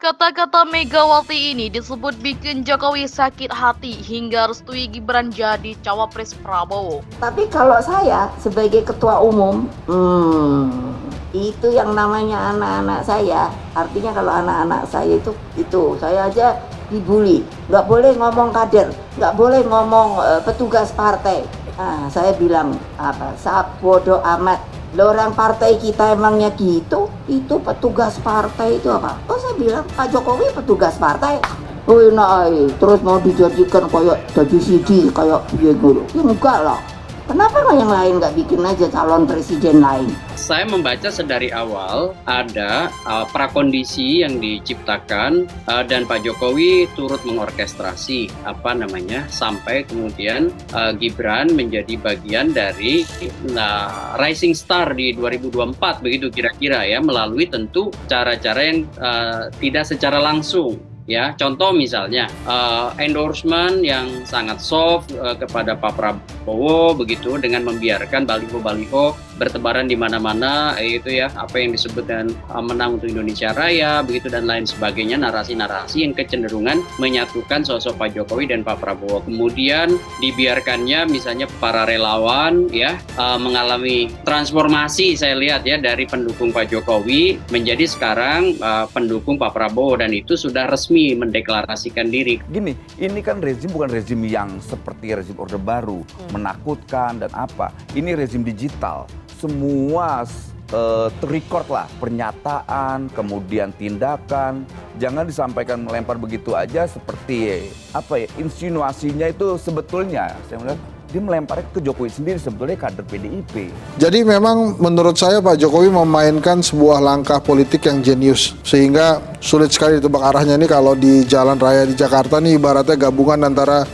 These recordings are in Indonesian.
Kata-kata Megawati ini disebut bikin Jokowi sakit hati hingga restui Gibran jadi cawapres Prabowo. Tapi kalau saya sebagai ketua umum, itu yang namanya anak-anak saya. Artinya kalau anak-anak saya itu saya aja dibully. Nggak boleh ngomong kader, nggak boleh ngomong petugas partai. Nah, saya bilang apa? Bodoh amat. Lah orang partai kita emangnya gitu? Itu petugas partai itu apa? Oh saya bilang Pak Jokowi petugas partai. Oh enak terus mau dijadikan kayak jadi CD kayak dia guru. Ya enggak lah. Kenapa nggak yang lain nggak bikin aja calon presiden lain? Saya membaca sedari awal ada prakondisi yang diciptakan dan Pak Jokowi turut mengorkestrasi sampai kemudian Gibran menjadi bagian dari rising star di 2024 begitu kira-kira ya, melalui tentu cara-cara yang tidak secara langsung. Ya, contoh misalnya endorsement yang sangat soft kepada Pak Prabowo begitu, dengan membiarkan baliho-baliho bertebaran di mana-mana, itu ya apa yang disebut dengan menang untuk Indonesia Raya begitu dan lain sebagainya, narasi-narasi yang kecenderungan menyatukan sosok Pak Jokowi dan Pak Prabowo. Kemudian dibiarkannya misalnya para relawan ya mengalami transformasi, saya lihat ya, dari pendukung Pak Jokowi menjadi sekarang pendukung Pak Prabowo, dan itu sudah resmi mendeklarasikan diri. Gini, ini kan rezim bukan rezim yang seperti rezim Orde Baru, menakutkan dan apa. Ini rezim digital. Semua terrecord lah, pernyataan, kemudian tindakan. Jangan disampaikan melempar begitu aja seperti insinuasinya itu sebetulnya. Saya melihat dia melemparnya ke Jokowi sendiri, sebetulnya kader PDIP. Jadi memang menurut saya Pak Jokowi memainkan sebuah langkah politik yang jenius, sehingga sulit sekali ditebak arahnya. Nih kalau di jalan raya di Jakarta nih ibaratnya gabungan antara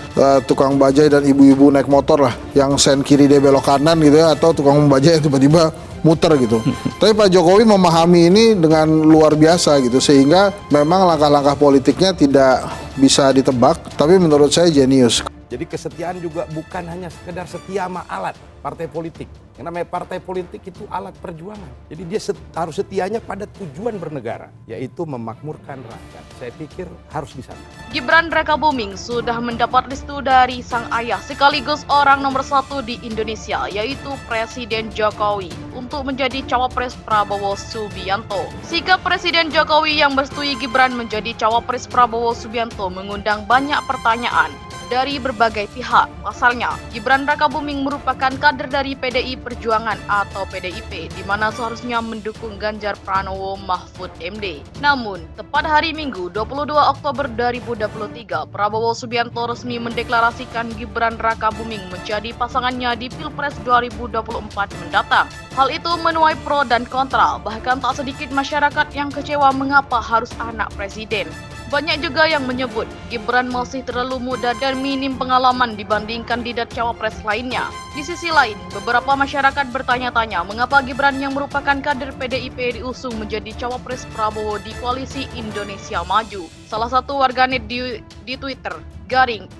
tukang bajai dan ibu-ibu naik motor lah, yang sen kiri dia belok kanan gitu ya, atau tukang bajai yang tiba-tiba muter gitu. Tapi Pak Jokowi memahami ini dengan luar biasa gitu, sehingga memang langkah-langkah politiknya tidak bisa ditebak, tapi menurut saya jenius. Jadi kesetiaan juga bukan hanya sekedar setia sama alat partai politik. Yang namanya partai politik itu alat perjuangan. Jadi dia harus setianya pada tujuan bernegara, yaitu memakmurkan rakyat. Saya pikir harus di sana. Gibran Rakabuming sudah mendapat restu dari sang ayah sekaligus orang nomor 1 di Indonesia, yaitu Presiden Jokowi, untuk menjadi cawapres Prabowo Subianto. Sikap Presiden Jokowi yang merestui Gibran menjadi cawapres Prabowo Subianto mengundang banyak pertanyaan dari berbagai pihak. Pasalnya, Gibran Rakabuming merupakan kader dari PDI Perjuangan atau PDIP, di mana seharusnya mendukung Ganjar Pranowo Mahfud MD. Namun, tepat hari Minggu 22 Oktober 2023, Prabowo Subianto resmi mendeklarasikan Gibran Rakabuming menjadi pasangannya di Pilpres 2024 mendatang. Hal itu menuai pro dan kontra, bahkan tak sedikit masyarakat yang kecewa mengapa harus anak presiden. Banyak juga yang menyebut Gibran masih terlalu muda dan minim pengalaman dibanding kandidat cawapres lainnya. Di sisi lain, beberapa masyarakat bertanya-tanya mengapa Gibran yang merupakan kader PDIP diusung menjadi cawapres Prabowo di koalisi Indonesia Maju. Salah satu warganet di Twitter,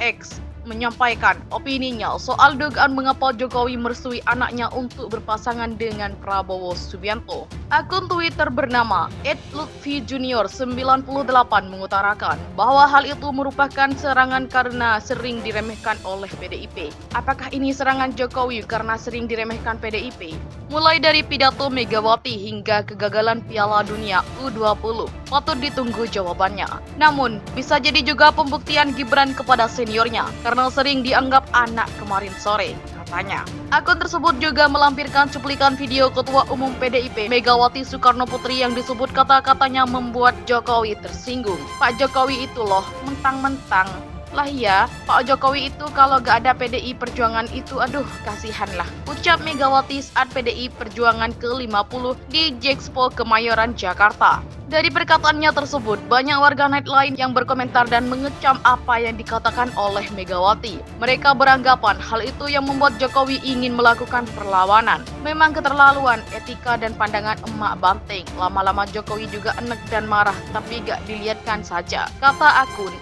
_X, menyampaikan opininya soal dugaan mengapa Jokowi merestui anaknya untuk berpasangan dengan Prabowo Subianto. Akun Twitter bernama @lutfijunior98 mengutarakan bahwa hal itu merupakan serangan karena sering diremehkan oleh PDIP. Apakah ini serangan Jokowi karena sering diremehkan PDIP? Mulai dari pidato Megawati hingga kegagalan Piala Dunia U20, patut ditunggu jawabannya. Namun, bisa jadi juga pembuktian Gibran kepada seniornya karena sering dianggap anak kemarin sore, katanya. Akun tersebut juga melampirkan cuplikan video Ketua Umum PDIP Megawati Soekarno Putri yang disebut kata-katanya membuat Jokowi tersinggung. Pak Jokowi itu loh, mentang-mentang. Lah ya, Pak Jokowi itu kalau gak ada PDI Perjuangan itu aduh kasihan lah, ucap Megawati saat PDI Perjuangan ke-50 di Jexpo Kemayoran, Jakarta. Dari perkataannya tersebut, banyak warganet lain yang berkomentar dan mengecam apa yang dikatakan oleh Megawati. Mereka beranggapan hal itu yang membuat Jokowi ingin melakukan perlawanan. Memang keterlaluan, etika dan pandangan emak banteng. Lama-lama Jokowi juga enek dan marah, tapi gak dilihatkan saja, kata akun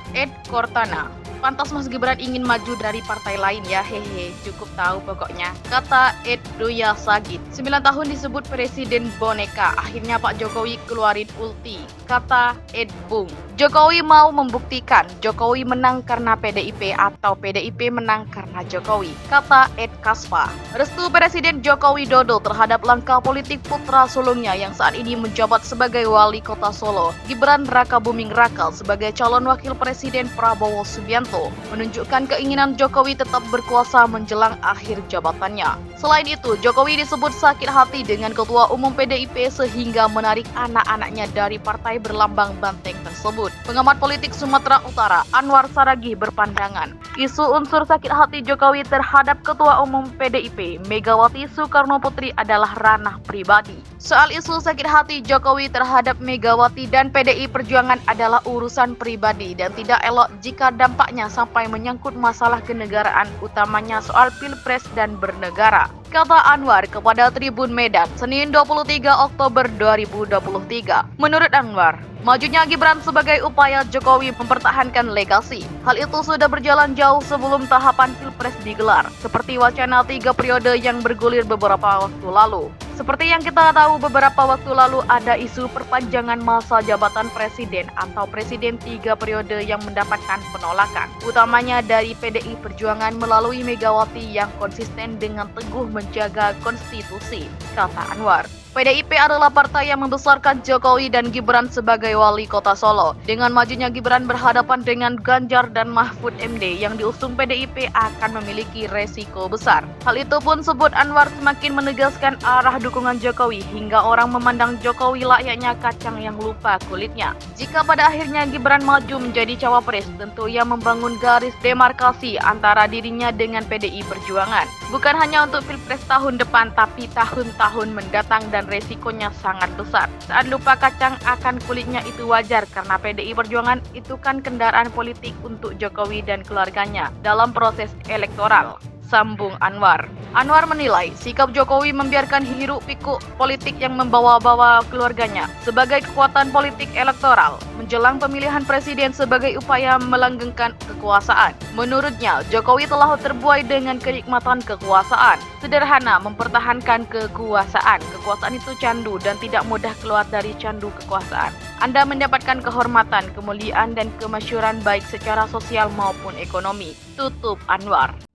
@Cortana. Pantas Mas Gibran ingin maju dari partai lain ya, hehe, cukup tahu pokoknya. Kata Ed Doya Sagit, 9 tahun disebut presiden boneka, akhirnya Pak Jokowi keluarin ulti. Kata Ed Bung, Jokowi mau membuktikan Jokowi menang karena PDIP atau PDIP menang karena Jokowi. Kata Ed Kaspa, restu Presiden Joko Widodo terhadap langkah politik putra sulungnya yang saat ini menjabat sebagai wali kota Solo, Gibran Rakabuming Raka sebagai calon wakil presiden Prabowo Subianto, menunjukkan keinginan Jokowi tetap berkuasa menjelang akhir jabatannya. Selain itu, Jokowi disebut sakit hati dengan Ketua Umum PDIP sehingga menarik anak-anaknya dari partai berlambang banteng tersebut. Pengamat politik Sumatera Utara, Anwar Saragih berpandangan, isu unsur sakit hati Jokowi terhadap Ketua Umum PDIP, Megawati Soekarnoputri adalah ranah pribadi. Soal isu sakit hati Jokowi terhadap Megawati dan PDI Perjuangan adalah urusan pribadi dan tidak elok jika dampaknya sampai menyangkut masalah kenegaraan, utamanya soal pilpres dan bernegara. Kata Anwar kepada Tribun Medan, Senin 23 Oktober 2023. Menurut Anwar, majunya Gibran sebagai upaya Jokowi mempertahankan legasi. Hal itu sudah berjalan jauh sebelum tahapan pilpres digelar, seperti wacana 3 periode yang bergulir beberapa waktu lalu. Seperti yang kita tahu, beberapa waktu lalu ada isu perpanjangan masa jabatan presiden atau presiden 3 periode yang mendapatkan penolakan, utamanya dari PDI Perjuangan melalui Megawati yang konsisten dengan teguh menjaga konstitusi, kata Anwar. PDIP adalah partai yang membesarkan Jokowi dan Gibran sebagai wali kota Solo. Dengan majunya Gibran berhadapan dengan Ganjar dan Mahfud MD yang diusung PDIP akan memiliki resiko besar. Hal itu pun sebut Anwar semakin menegaskan arah dukungan Jokowi hingga orang memandang Jokowi layaknya kacang yang lupa kulitnya. Jika pada akhirnya Gibran maju menjadi cawapres, tentu ia membangun garis demarkasi antara dirinya dengan PDI Perjuangan. Bukan hanya untuk pilpres tahun depan, tapi tahun-tahun mendatang dan resikonya sangat besar. Saat lupa kacang akan kulitnya itu wajar karena PDI Perjuangan itu kan kendaraan politik untuk Jokowi dan keluarganya dalam proses elektoral. Sambung Anwar. Anwar menilai sikap Jokowi membiarkan hiruk pikuk politik yang membawa-bawa keluarganya sebagai kekuatan politik elektoral menjelang pemilihan presiden sebagai upaya melanggengkan kekuasaan. Menurutnya, Jokowi telah terbuai dengan kenikmatan kekuasaan. Sederhana mempertahankan kekuasaan. Kekuasaan itu candu dan tidak mudah keluar dari candu kekuasaan. Anda mendapatkan kehormatan, kemuliaan, dan kemasyhuran baik secara sosial maupun ekonomi. Tutup Anwar.